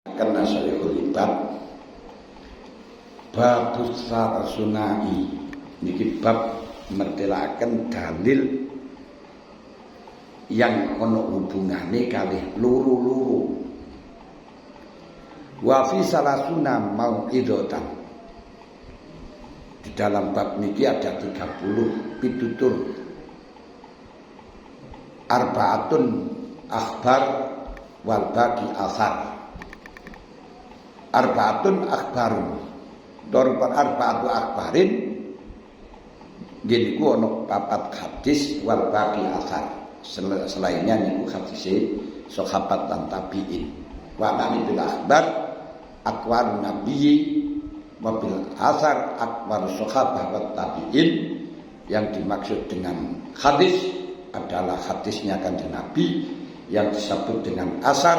Karena Syaikhul Ibad babus sunai niki bab mertelaken dalil yang ono hubungane kalih luru-luru. Wa fi salasuna mau'idatan. Di dalam bab niki ada 30 pitutur. Arba'atun akhbar wal baqi asar. Arba'atun akhbarun. Dorban arba'atu akhbarin. Gini ku ono papat hadis wal baqi asar. Selainnya niku hadis sahabat dan tabi'in. Wa ma'ani bil akhbar aqwal nabiyyi wa bil asar aqwal sahabat wa tabi'in. Yang dimaksud dengan hadis adalah hadisnya kanjeng Nabi, yang disebut dengan asar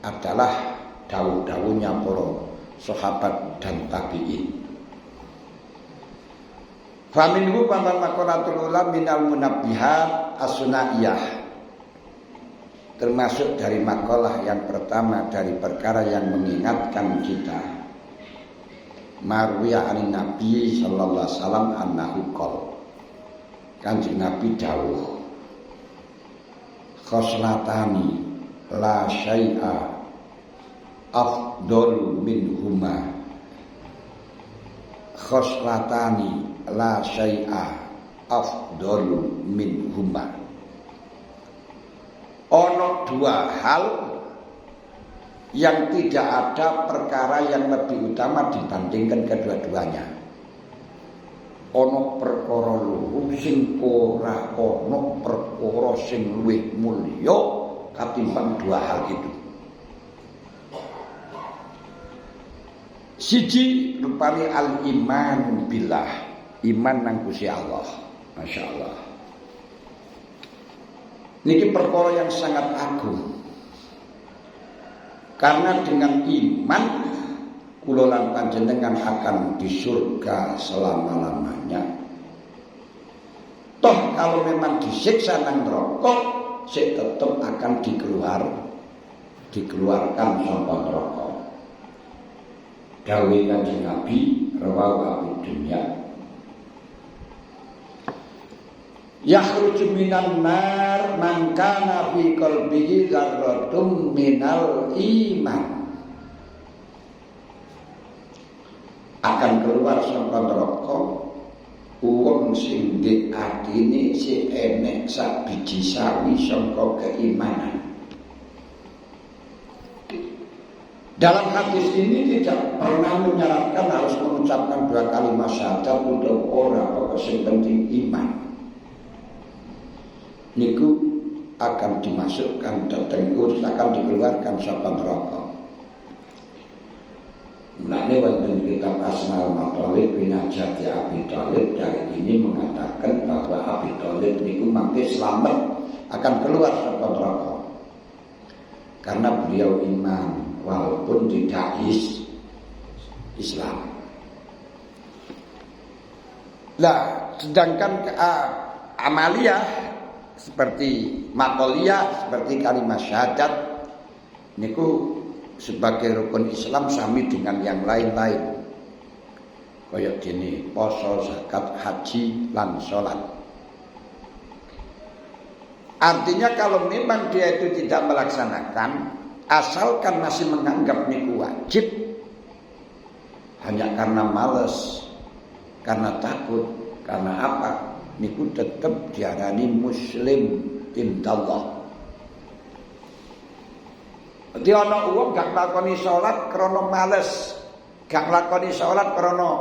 adalah dawuh-dawuhnya para sahabat dan tabi'in. Faminhu paman maqalatul ulam minal munabbihat as-sunaiyah. Termasuk dari makalah yang pertama dari perkara yang mengingatkan kita. Marwiya an Nabi sallallahu alaihi wasallam annahu qala. Kanjeng Nabi dawuh, khoslatani la syai'a afdol minhuma. Khoslatani la syai'a afdol minhuma. Ono dua hal yang tidak ada perkara yang lebih utama dibandingkan kedua-duanya. Ono perkara loro sing ora ono perkara sing luwih mulya katimbang dua hal itu. Siji rupane al-iman billah, iman nang Gusti Allah. Masyaallah. Niki perkara yang sangat agung. Karena dengan iman kula lan panjenengan akan di surga selama-lamanya. Toh kalau memang disiksa nang neraka, sik tetep akan dikeluarkan saka neraka. Dawuh Kanjeng Nabi rawahu Abu Dunya. Yakhruju minan nar man kana fi qalbihi dzarratun minal iman. Akan keluar saka neraka wong sing ndek atine sing enek sak biji sawi saka keimanan. Dalam hadis ini tidak pernah menyarankan harus mengucapkan dua kalimat syahadat untuk orang pokok sing penting iman. Niku akan dimasukkan tertengkur, akan dikeluarkan saka neraka. Mulane wonten kitab Asmaul Matalib Binajati Abi Thalib dari ini mengatakan bahwa Abi Thalib niku mangke selamat akan keluar saka neraka. Karena beliau iman walaupun tidak Islam. Lah, sedangkan amaliyah seperti makoliyah, seperti kalimat syahadat niku sebagai rukun Islam sami dengan yang lain-lain. Kaya dene poso, zakat, haji lan salat. Artinya kalau memang dia itu tidak melaksanakan, asalkan masih menganggap niku wajib, hanya karena malas, karena takut, karena apa, niku tetap diarani muslim indallah. Dadi ana wong gak nglakoni salat krana males, gak nglakoni salat krana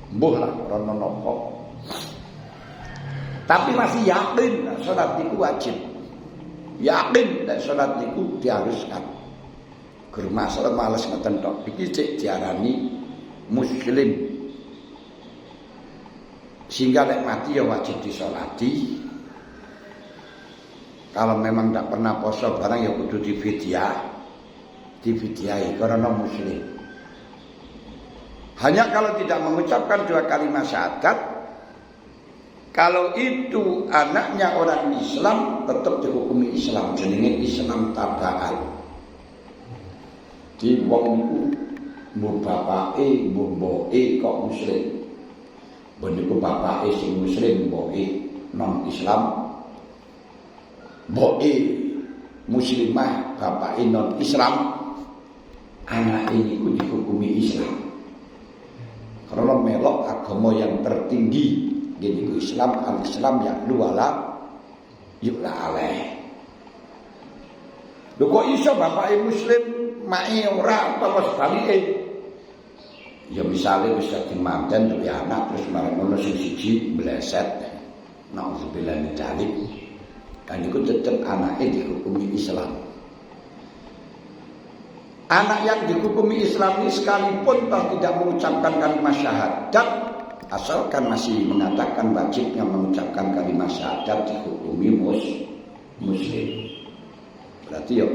mbuh lah krana napa. Tapi masih yakin salat niku wajib. Yakin dan salat niku diharuskan. Gur masalah males ngoten tok. Iki cek diarani muslim. Sehingga nek mati ya wajib disolati. Kalau memang tidak pernah poso barang ya kudu difidyah karena muslim. Hanya kalau tidak mengucapkan dua kalimat syahadat, kalau itu anaknya orang Islam tetap dihukumi Islam, jenenge Islam tabaan. Di wong niku mbuh bapake, mbuh mboke kok muslim. Mbuh niku bapake sing muslim, mboke non Islam. Mboke muslimah, bapake non Islam. Anake niku dihukumi Islam. Karena melok agama yang tertinggi yaitu Islam, al-Islam ya'lu wala yu'la alaih. Lho kok iso bapake muslim, mae ora apa sebalike? Ya misale wis dadi manten duwe anak terus marang ngono sing siji meleset. Nauzubillah min dzalik. Kan iku tetep anake dihukumi Islam. Anak yang dihukumi Islam ini sekalipun toh tidak mengucapkan kalimat syahadat, asalkan masih mengatakan wajibnya mengucapkan kalimat syahadat dihukumi muslim. Berarti yo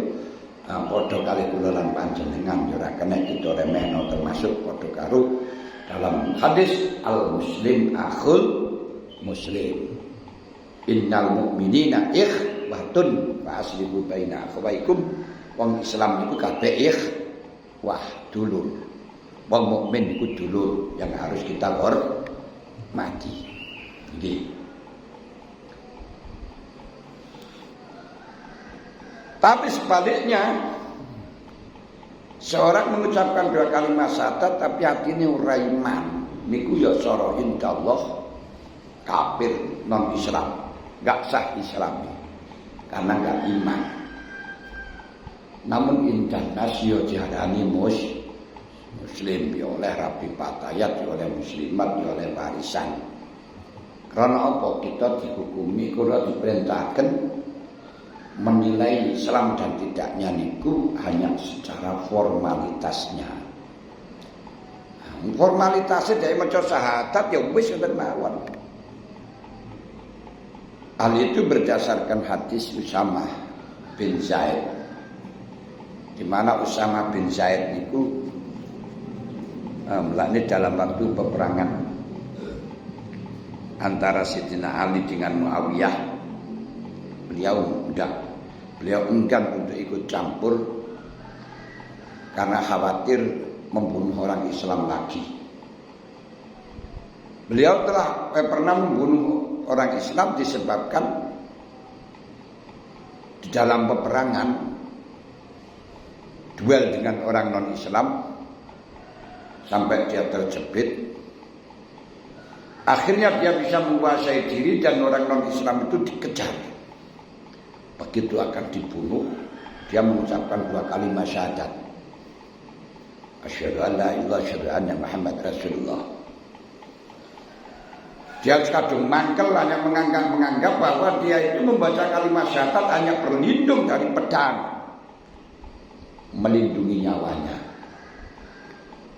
padha kali kula lan panjenengan yo ora kena kita remehno, termasuk padha karo dalam hadis al-muslim akhul muslim. Innal mu'minina ikhwatun fa aslihu baina akhawaykum. Wong Islam itu kabeh wah dulur. Wong mukmin itu dulur yang harus kita hormati. Nggih. Tapi sebaliknya seorang mengucapkan dua kalimat syahadat tapi hatinya ora iman, niku ya cara insyaallah kafir non Islam, enggak sah Islam karena enggak iman. Namun indah nasio jihadani muslim ya oleh rabi patayat ya oleh muslimat ya oleh warisan. Karena apa kita dihukumi kula diperintahkan menilai Islam dan tidaknya niku hanya secara formalitasnya. Formalitasnya dari maca syahadat ya wis ngoten mawon. Hal itu berdasarkan hadis Usama bin Zaid, di mana Usama bin Zaid niku melaknat dalam waktu peperangan antara Sayyidina Ali dengan Muawiyah. Beliau enggan untuk ikut campur karena khawatir membunuh orang Islam lagi. Beliau telah pernah membunuh orang Islam disebabkan di dalam peperangan duel dengan orang non-Islam sampai dia terjepit. Akhirnya dia bisa menguasai diri dan orang non-Islam itu dikejar. Begitu akan dibunuh, dia mengucapkan dua kalimat syahadat. Asyhadu an la ilaha illallah, asyhadu anna Muhammad Rasulullah. Dia kadung mangkel hanya menganggap bahwa dia itu membaca kalimat syahadat hanya berlindung dari pedang, melindungi nyawanya.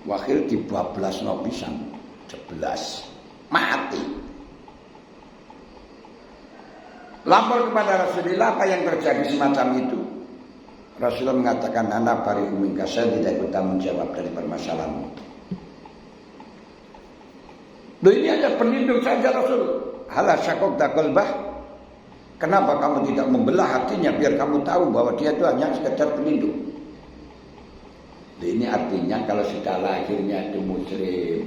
Akhir di 12 nopisan 11 mati. Lapor kepada Rasulullah apa yang terjadi semacam itu. Rasulullah mengatakan anak bari minka, saya tidak ikut tanggung jawab dari permasalahanmu. Loh ini hanya pelindung saja Rasul. Halah syakok dakolbah. Kenapa kamu tidak membelah hatinya biar kamu tahu bahwa dia itu hanya sekedar pelindung. Loh ini artinya kalau sudah lahirnya itu muslim.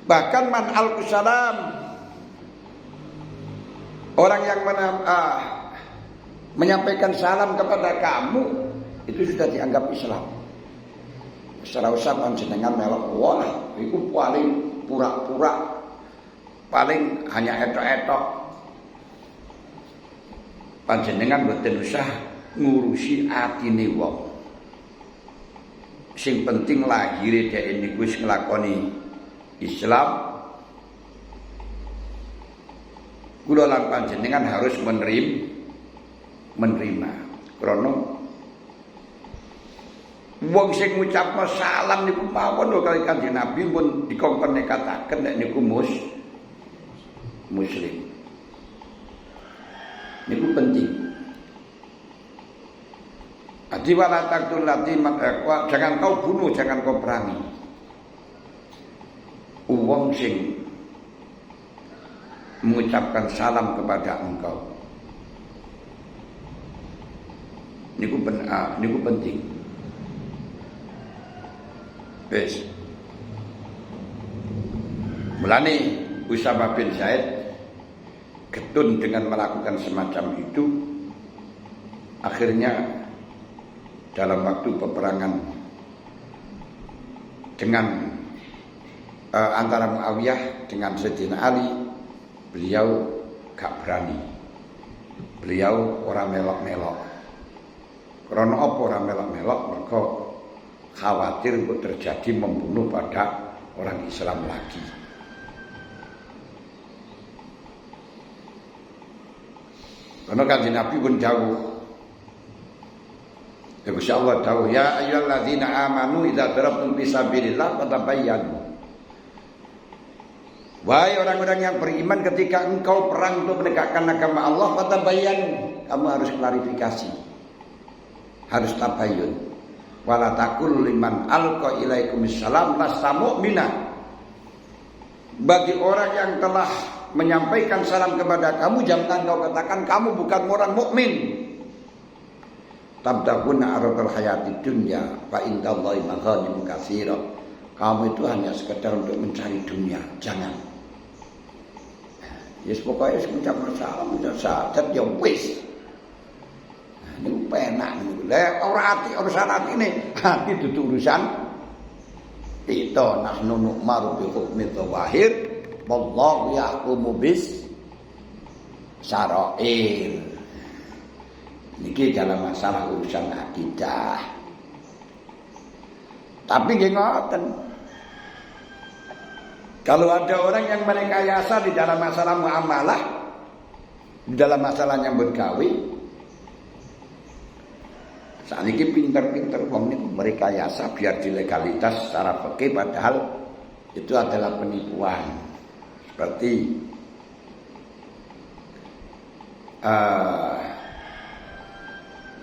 Bahkan man al-salam, orang yang menyampaikan salam kepada kamu itu sudah dianggap Islam. Secara usah panjenengan melok wah, itu paling pura-pura, paling hanya etok-etok. Panjenengan mboten usah ngurusi atine wong. Sing penting lahire dhek niku wis nglakoni Islam. Kula lan panjenengan harus menerima. Krana wong sing ngucapno salam niku mawon lho kali Kanjeng Nabi pun dikongkon nekataken nek niku muslim. Niku penting. Adi wala taqtul lati jangan kau bunuh, jangan kau perangi. Wong sing mengucapkan salam kepada engkau. Niku penting. Wis. Mulane Usama bin Zaid getun dengan melakukan semacam itu, akhirnya dalam waktu peperangan dengan antara Muawiyah dengan Sayyidina Ali, beliau gak berani. Beliau orang melok-melok. Karena apa orang melok-melok? Mereka khawatir untuk terjadi membunuh pada orang Islam lagi. Karena kanjeng Nabi pun jauh. Ya Gusti Allah jauh. Ya ayyuhalladzina amanu idza darabtum fi sabilillah fatabayyanu. Wahai orang-orang yang beriman, ketika engkau perang untuk menegakkan agama Allah, fatabayyanu, kamu harus klarifikasi. Harus tabayyun. Wala taqul liman alqa ilaikumussalam lasta mu'mina. Bagi orang yang telah menyampaikan salam kepada kamu, jangan kau katakan kamu bukan orang mukmin. Tabdaquna aradul hayatid dunya fa indallahi maghanim katsira. Kamu itu hanya sekedar untuk mencari dunia, jangan. Yes pokoknya mengucapkan salam, mengucapkan syahadat ya wis. Ini penak niku. Lah ora ati urusan hati ini, hati itu urusan itu. Nahnu nu'maru bi hukmi dzawahir, wallahu yahkumu bis syara'ir. Niki dalam masalah urusan akidah. Tapi nggih ngoten. Kalau ada orang yang merekayasa di dalam masalah muamalah, di dalam masalah nyambut gawe, saat ini pinter-pinter wong niku merekayasa biar dilegalitas secara fikih, padahal itu adalah penipuan. Seperti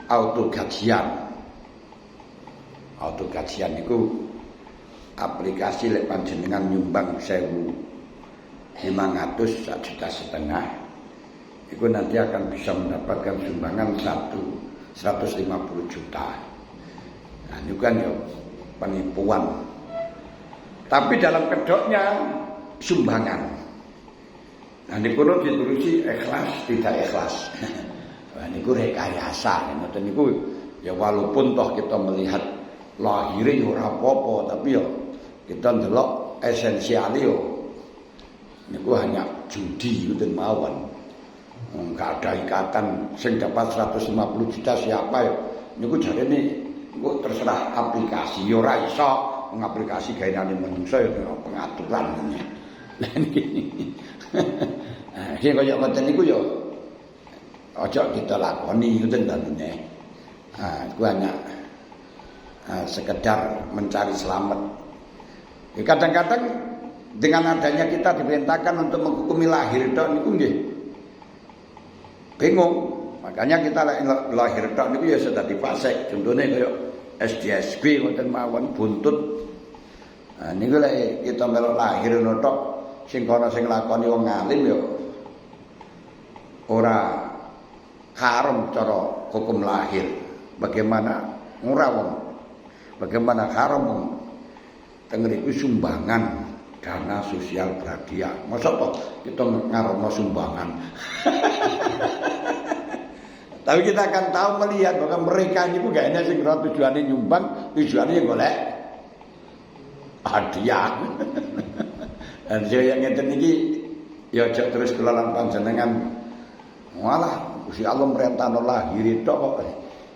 auto gajian itu aplikasi lek panjenengan nyumbang 1.500 1,5 juta, itu nanti akan bisa mendapatkan sumbangan 150 juta. Nah, itu kan ya penipuan. Tapi dalam kedoknya sumbangan. Nah, ini kuno diturusi ikhlas tidak ikhlas. Nah, ini rekayasa. Ngoten niku ya walaupun toh kita melihat lahirnya ya ora apa-apa, tapi ya kita ndelok esensiale yo niku hanya judi ngoten mawon. Enggak ada ikatan sing dapat 150 juta siapa ya. Niku jarene niku terserah aplikasi ya ora iso ngaplikasi gaweane manungsa ya pengaturan ngene. Lah niki. Sing kaya ngoten niku ya aja kita lakoni ngoten dalune. Iku hanya sekedar mencari selamat. Kadang-kadang dengan adanya kita diperintahkan untuk menghukumi lahir tok niku nggih bingung. Makanya kita lahir tok niku ya sudah dipasek. Contohnya kaya SDSB ngoten mawon buntut. Nah niku lek kita melok lahir tok sing kono sing lakoni wong alim ya ora haram cara hukum lahir. Bagaimana ora wong? Bagaimana haram tengeriku sumbangan dana sosial berhadiah. Masa toh kita ngarono sumbangan. Tapi kita akan tahu melihat bahwa mereka ini gak enak sing tujuannya nyumbang, tujuannya golek hadiah. Dan saya yang ngeten iki ya aja terus kelalan panjenengan. Walah, Gusti Allah merintahno lahir tok kok.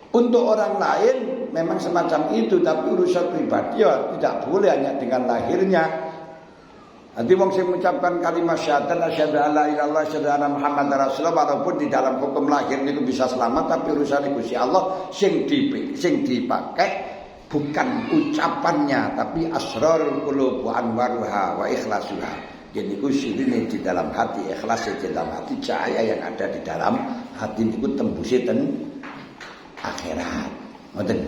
Untuk orang lain memang semacam itu, tapi urusan pribadi ya tidak boleh hanya dengan lahirnya. Nanti wong sing mengucapkan kalimat syahadat asyhadu alla ilaha illallah asyhadu anna muhammadar rasulullah, walaupun di dalam hukum lahir itu bisa selamat, tapi urusan Gusti Allah sing dipakai bukan ucapannya, tapi asrarul qulub wa anwaruha wa ikhlasuha. Jadi ku sirine di dalam hati, ikhlas di dalam hati, cahaya yang ada di dalam hati niku tembusi ten akhirat. Ngoten.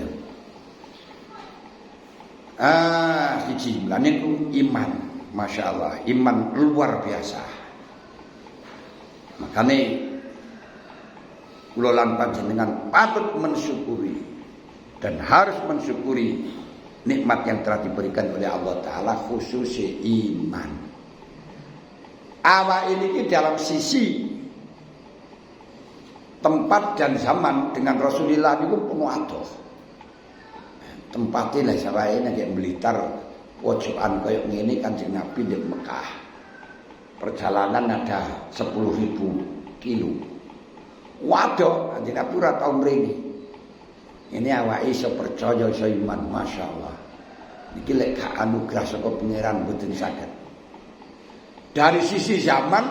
Siji lane ku iman. Masya Allah, iman luar biasa. Makanya kula lan panjenengan patut mensyukuri dan harus mensyukuri nikmat yang telah diberikan oleh Allah Ta'ala khusus iman. Awak ini dalam sisi tempat dan zaman dengan Rasulullah itu penuh adoh. Tempatnya lah sawae nek Blitar pojokan koyo ngene Kanjeng Nabi di Mekah. Perjalanan ada 10.000 kilo. Waduh, Kanjeng Nabi ora tau mrene. Ini awake iso percaya iso iman, masyaallah. Iki lek gak anugerah saka pangeran mboten saged. Dari sisi zaman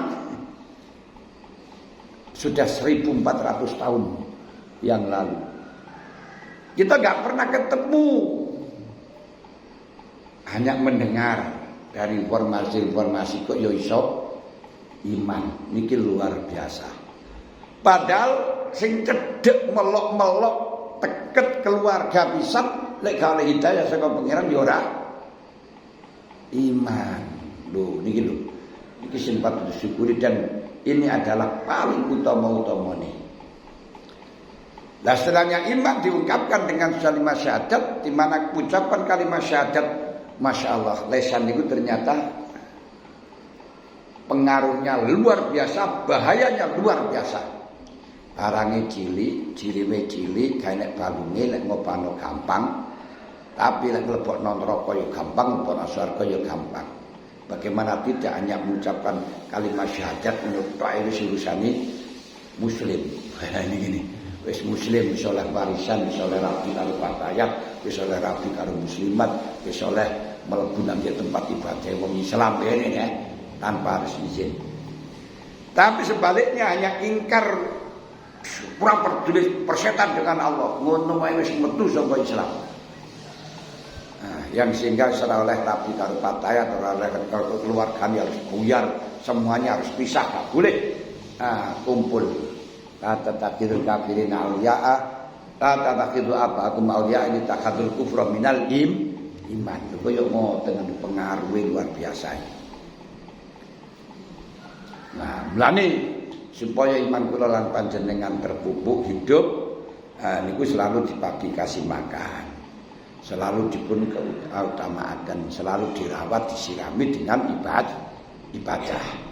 sudah 1400 tahun yang lalu. Kita gak pernah ketemu. Hanya mendengar dari informasi-informasi kok ya iso iman. Niki luar biasa. Padahal sing cedhek melok-melok teket keluarga pisan lek gak oleh hidayah saka pangeran ya ora iman. Lho niki lho. Niki sing patut disyukuri dan ini adalah paling utama-utamane. Nah setelahnya iman diungkapkan dengan kalimat syahadat, di mana ucapan kalimat syahadat, masya Allah, lesan itu ternyata pengaruhnya luar biasa, bahayanya luar biasa. Arangnya ciliwe cili, kainek balunge, lek ngopano gampang, tapi lek ngelebok non rokok yo gampang, ngopano surga yo gampang. Bagaimana tidak hanya mengucapkan kalimat syahadat menurut Pak itu urusannya Muslim. Ini gini. Wis muslim wis oleh warisan, wis oleh rabi karo patayat, wis oleh rabi karo muslimat, wis oleh mlebu nang tempat ibadah wong Islam ini ya, tanpa harus izin. Tapi sebaliknya hanya ingkar pura peduli persetan dengan Allah, ngono wae wis metu saka Islam. Nah, yang sehingga ora oleh rabi karo patayat, ora oleh keluargane harus buyar, semuanya harus pisah, gak boleh. Kumpul. La tatakidul kafirin awliya'a la tatakidul aba'akum awliya'a ini takadul kufra minal iman. Kaya ngoten pengaruh luar biasa. Nah, mulane supaya iman kula lan panjenengan terpupuk hidup niku selalu dibagi kasih makan. Selalu dipun keutamakan, selalu dirawat, disirami dengan ibadah.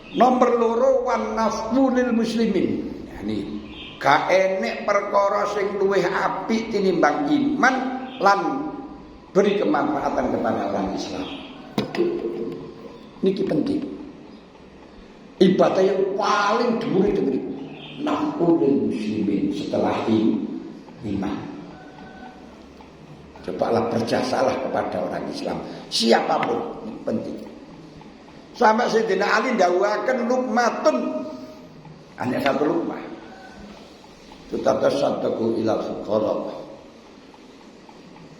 Nomor loro wan naf'u lil muslimin. Ini gak enek perkara sing luwih apik tinimbang iman lan beri kemanfaatan kepada orang Islam. Niki penting. Ibadah yang paling dhuwur itu naf'u lil muslimin setelah iman. Cobalah berjasalah kepada orang Islam siapapun, ini penting. Sampai Sayyidina Ali dawuhaken lukmatun, hanya satu lukmah. Tutasaddaqu ila fuqara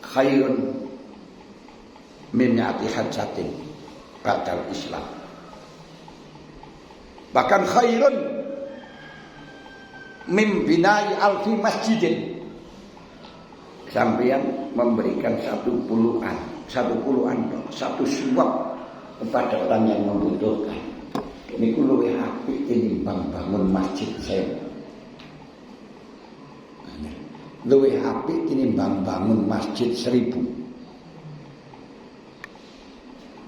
khairun min mi'ati hajatin ba'dal Islam. Bahkan khairun min bina'i alfi masjidin. Sampai yang memberikan satu puluhan, satu suap kepada orang yang membutuhkan. Ini luwih apik tinimbang bangun masjid saya. Luwih apik tinimbang bangun masjid 1000.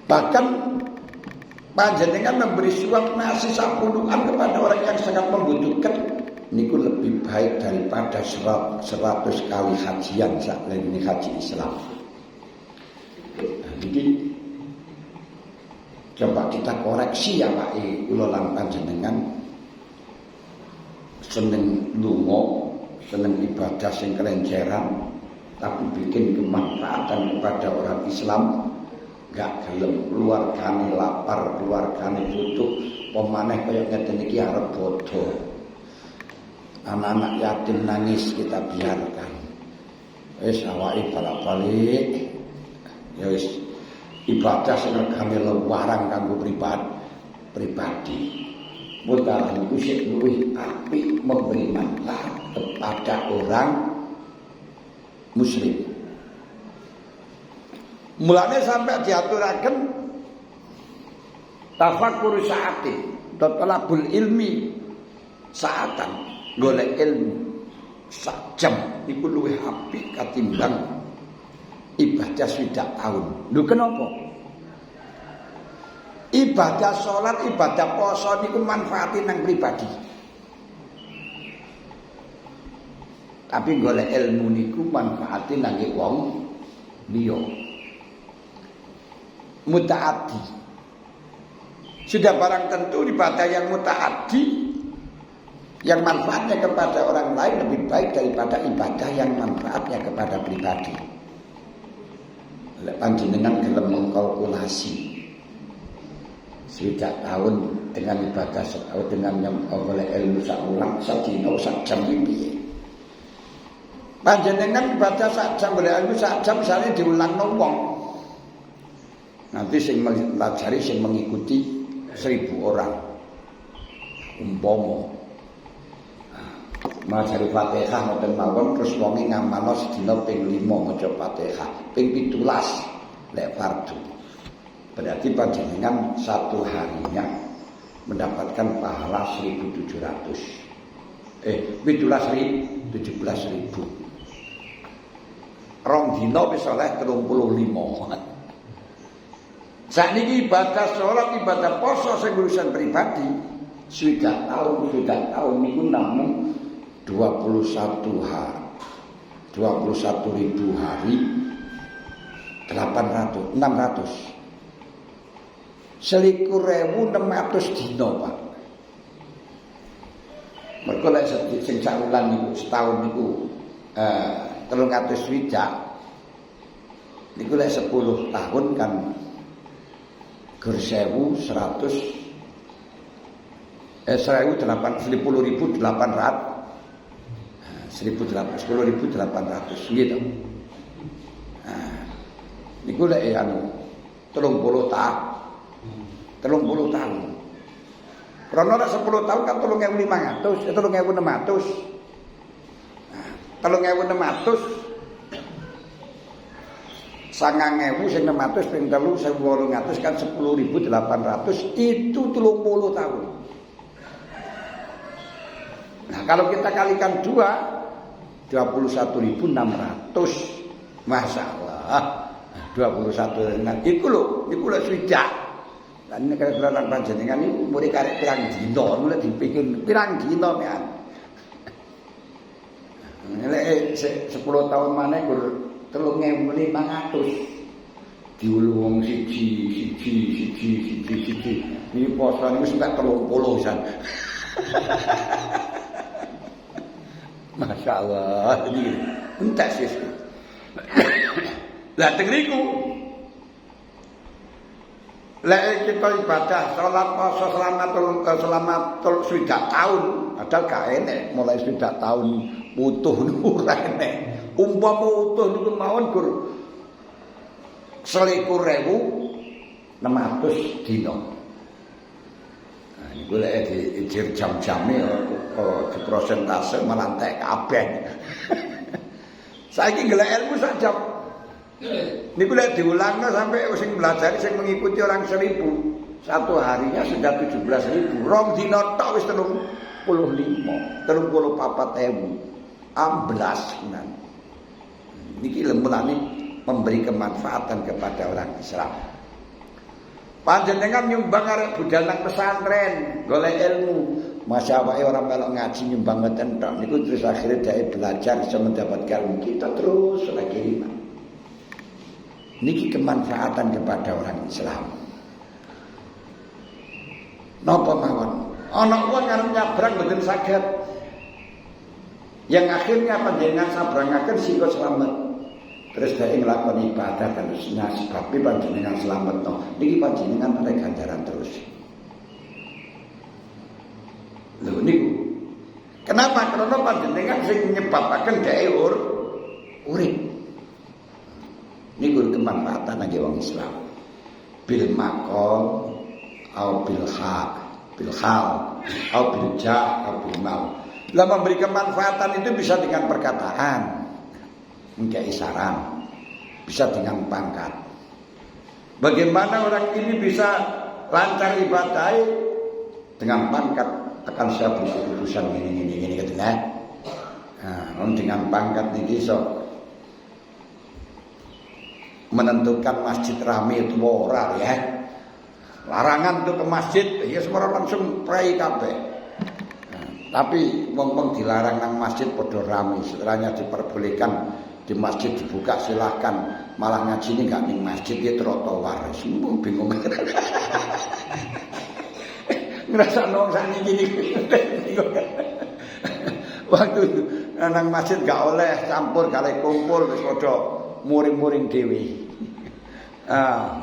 Bahkan panjenengan memberi suap nasi sapuluhan kepada orang yang sangat membutuhkan. Niku lebih baik daripada 100 kali hajian saat ini haji Islam. Jadi coba kita koreksi ya Pak kula lan panjenengan seneng lunga, seneng ibadah sing kelenceran tapi bikin kemanfaatan kepada orang Islam gak gelem, keluargane lapar, keluargane butuh, pemaneh kaya ngeten iki arep bodho. Anak-anak yatim nangis kita biarkan. Wis awake balak-balik. Ya wis ibadah sing regane lewarang kanggo pribadi. Mutalah niku sing luwih apik memberi manfaat kepada orang muslim. Mulane sampai diaturaken tafakkur saati, talabul ilmi saatan, golek ilmu sak jam iku luwih apik katimbang ibadah swidak tahun. Lho kenapa? Ibadah sholat, ibadah poso niku manfaatin nang pribadi. Tapi golek ilmu niku manfaatin nang wong liya. Mutaaddi. Sudah barang tentu ibadah yang mutaaddi yang manfaatnya kepada orang lain lebih baik daripada ibadah yang manfaatnya kepada pribadi. Lek panjenengan gelem mengkalkulasi swidak tahun dengan ibadah setahun dengan yang oleh ilmu sakulang sadina sak jam piye. Panjenengan ibadah sak jam oleh ilmu sak jam misalnya diulang wong. Nanti sing melajari sing mengikuti 1000 orang. Umpama Majari Fatihah ngoten mawon terus wonge ngamalno sedina ping 5 maca Fatihah, ping 17 lek fardu. Berarti panjenengan satu harinya mendapatkan pahala 1700. 17.000. Rong dina wis oleh 35. Sakniki ibadah salat, ibadah poso sing urusan pribadi, swidak tahun niku namung 21 hari. 21.000 hari 600. 21.600 dina, Pak. Mergo lek sing sakulan niku setahun niku 300 swidak. Niku lek 10 tahun kan gur 10.800 gitu. Nah, niku lek anu 30 tahun. 30 tahun. Karena nek 10 tahun kan 3.500, 3.600. Nah, 3.600 9.000 sing 600 ping 3 1.800 kan 10.800 itu 30 tahun. Nah, kalau kita kalikan 21.600. Masyaallah. 21 iku lho swidak. Lan nek kelelaran panjenengan niku muni karek pirang dina, mulai dipikir pirang dina mean. Nek 10 tahun maneh gur 3.500. Diulu wong siji. Niki poso niku sampe 30 pisan. Masyaallah, ini entek sih. Lah tengriku lek kita ibadah salat poso selama 30 tahun, padahal gak enek mulai 30 tahun utuh niku ora enek. Umpama utuh niku mawon gur 21.600 dina. Nah niku lek diijir jam-jame di prosentase malah entek kabeh. Saiki golek ilmu sak jam. Niku lek diulangno sampai sing belajar sing mengikuti orang 1.000. Satu harinya sudah 17.000. Rong dina tok wis 35, 34.000. Amblas tenan. Niki lemulane memberi kemanfaatan kepada orang Islam. Panjenengan nyumbang arek budal nang pesantren, golek ilmu. Masya Allah orang melok ngaji nyumbang ngeten tok niku terus akhirnya dia belajar bisa mendapatkan ilmu. Kita terus lagi iman. Niki kemanfaatan kepada orang Islam. Napa mawon? Ana wong arep nyabrang mboten saged. Yang akhirnya panjenengan sabrangaken sika slamet. Terus dhek nglakoni ibadah terus nasibabe panjenengan slamet no. Niki panjenengan oleh ganjaran terus. Lho niku. Kenapa? Karena panjenengan sing nyebabaken dhek urip. Niku kemanfaatan bagi orang Islam. Bil maqam au bil haq, bil hal, au bil jah, au bil mal. Lah memberi kemanfaatan itu bisa dengan perkataan, mengkai saran, bisa dengan pangkat. Bagaimana orang ini bisa lancar ibadah dengan pangkat? Akan saya beri keputusan gini gitu kan? Nah, dengan pangkat ini so menentukan masjid rame itu ora ya. Larangan tuh ke masjid, ya semua langsung pray kabeh. Tapi wong-wong dilarang nang masjid padha rame, setelahnya diperbolehkan di masjid dibuka silahkan, malah ngaji ini nggak ning masjid ya trotoar, semua bingung. Ngerasa nong sak niki waktu nang masjid gak oleh campur kali kumpul wis padha muring-muring dhewe.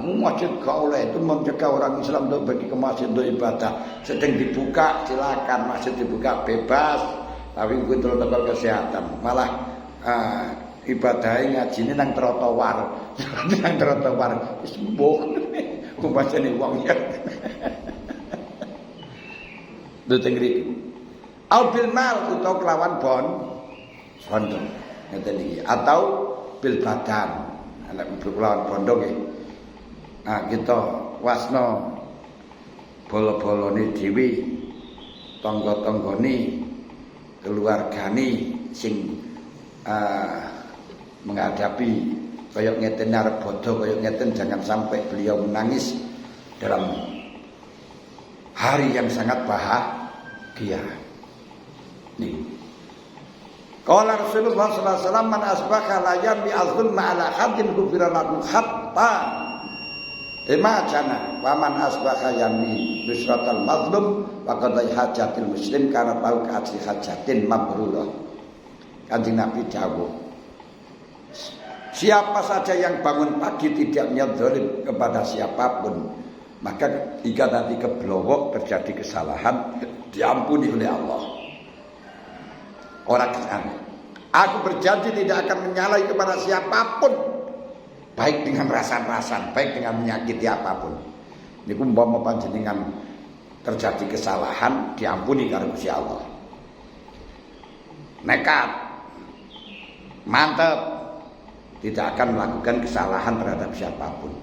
Masjid gak oleh, itu mencegah orang Islam untuk pergi ke masjid untuk ibadah. Sedang dibuka silakan, masjid dibuka bebas, tapi kuwi protokol kesehatan. Malah ibadahnya ngaji ini nang trotoar. Nang trotoar wis mbuh. Kumpasane wong ya. Lho tengri. Au bil mal utawa kelawan bondo. Ngeten iki. Atau bil badan. Nek kelawan bondo nggih. Kita wasno bolo-bolone dhewe, tangga-tanggane, keluargane sing menghadapi kaya ngeten arep bodho kaya ngeten, jangan sampai beliau menangis dalam hari yang sangat bahagia. Nih. Qala Rasulullah sallallahu alaihi wasallam man asbaha la yami az-zulma ala haddin ghufira lahu hatta Imajana waman asbaha yami nusratal mazlum wa qadai hajatil muslim karena tahu keadli hajatin mabrurah. Kanjeng Nabi dawuh, siapa saja yang bangun pagi tidak niat zalim kepada siapapun, maka jika nanti keblowok terjadi kesalahan diampuni oleh Allah. Orang kesana, aku berjanji tidak akan menyalahi kepada siapapun, baik dengan rasan-rasan, baik dengan menyakiti apapun. Niku umpama panjenengan terjadi kesalahan diampuni karo Gusti Allah. Nekat, mantap, tidak akan melakukan kesalahan terhadap siapapun.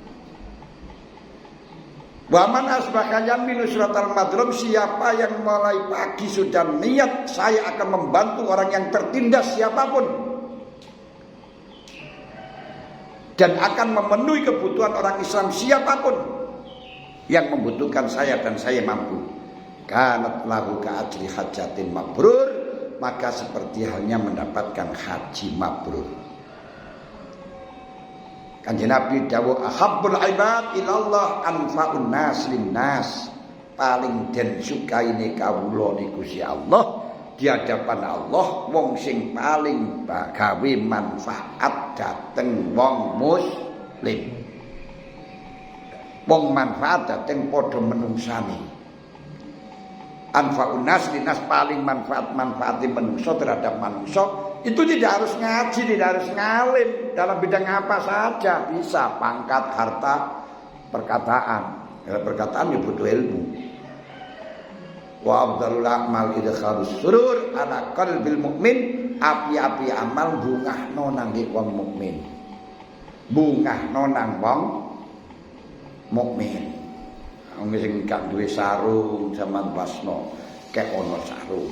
Wa man asbaha yamin nusratal madlum, siapa yang mulai pagi sudah niat saya akan membantu orang yang tertindas siapapun dan akan memenuhi kebutuhan orang Islam siapapun yang membutuhkan saya dan saya mampu, kanat lahu ka'ajri hajatin mabrur, maka seperti halnya mendapatkan haji mabrur. Kanjeng Nabi dawuh ahabbul ibad ilallah anfa'un nas linnas, paling den sukaine kawula niku Gusti Allah di hadapan Allah wong sing paling gawe manfaat dateng wong muslim. Wong manfaat dateng padha menungsane. Anfa'un nas linnas, paling manfaati manusia terhadap manusia. Itu tidak harus ngaji, tidak harus ngalim, dalam bidang apa saja bisa, pangkat, harta, perkataan. Perkataan ya butuh ilmu. Wa afdalul a'mal idkhalus surur ala qalbil mukmin, api-api amal bungahno nang wong mukmin. Bungahno nang wong mukmin. Wong sing gak duwe sarung zaman wasno kek ono sarung.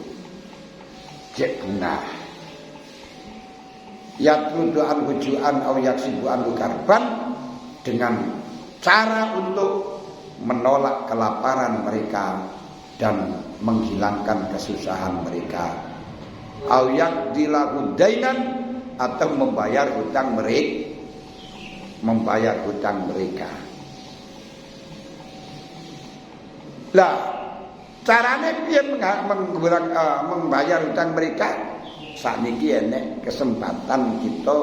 Cek bungah. Yatrudu an hujuan aw yaksibu an karban, dengan cara untuk menolak kelaparan mereka dan menghilangkan kesusahan mereka. Aw yaqdilahu dainan, atau membayar hutang mereka. Lah, carane piye membayar hutang mereka? Sakniki enek kesempatan kita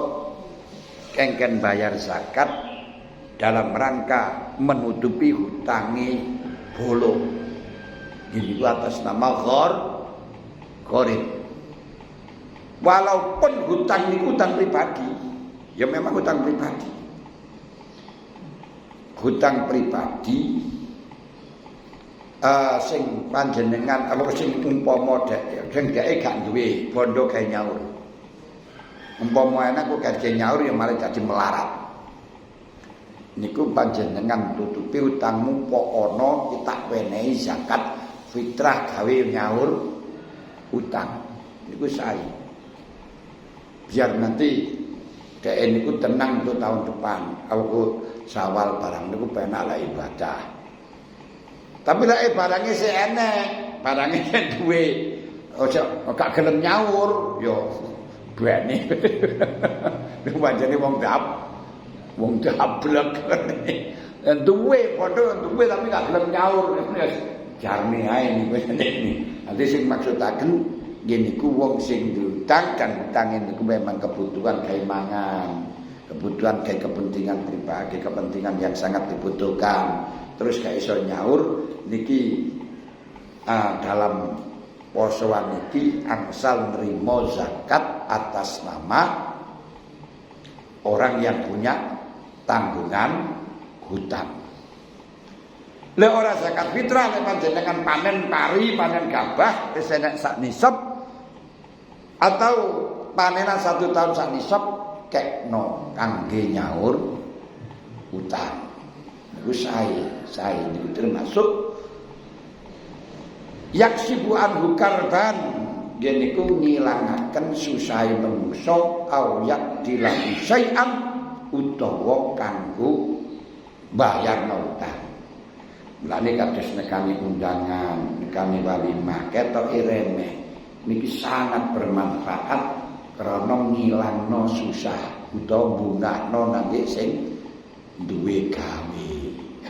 kengken bayar zakat dalam rangka menutupi hutangi bolo. Ini atas nama gharib. Walaupun hutang ini hutang pribadi, ya memang hutang pribadi. Hutang pribadi sing panjenengan apa sing umpama sing dheke gak duwe bondo gawe nyaur. Umpama enak kok gawe nyaur ya malah dadi melarat. Niku panjenengan tutupi utangmu pok ana tak wenehi zakat fitrah gawe nyaur utang. Niku sae. Biar nanti Dek niku tenang untuk tahun depan. Aku Syawal barang niku penak lah ibadah. Tapi lek barangnya sih enek, barangnya duwe ojo gak gelem nyaur, yo bene. Niku pancene wong dablek. Duwe padha duwe tapi gak gelem nyaur. Jarne ae niku ngene. Nanti sing maksudaken nggih niku wong sing diutang kan utang niku memang kebutuhan gawe mangan, kebutuhan gawe kepentingan pribadi, kepentingan yang sangat dibutuhkan. Terus gak iso nyaur niki dalam posoan niki angsal nerima zakat atas nama orang yang punya tanggungan hutang. Lek ora zakat fitrah lek panjenengan panen pari, panen gabah wis enek sak nisab atau panenan 1 tahun sak nisab kekno kangge nyaur utang. Niku sae niku termasuk yaksibu anhu karban yen niku ngilangaken susahe manungsa au yak dilaku syai'an utawa kanggo bayarno utang. Mulane kados nekani undangan, nekani walimah, ketoke remeh. Niki sangat bermanfaat karena ngilangno susah utawa bunahno nanti sing duwe gawe.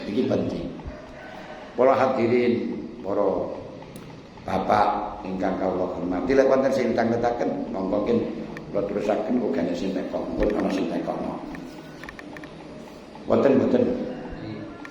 Iki penting. Para hadirin, para bapak ingkang kawula hormati, lek wonten sing tangetaken monggo kula terusaken uga sing tekok, ana sing tekokno. Wonten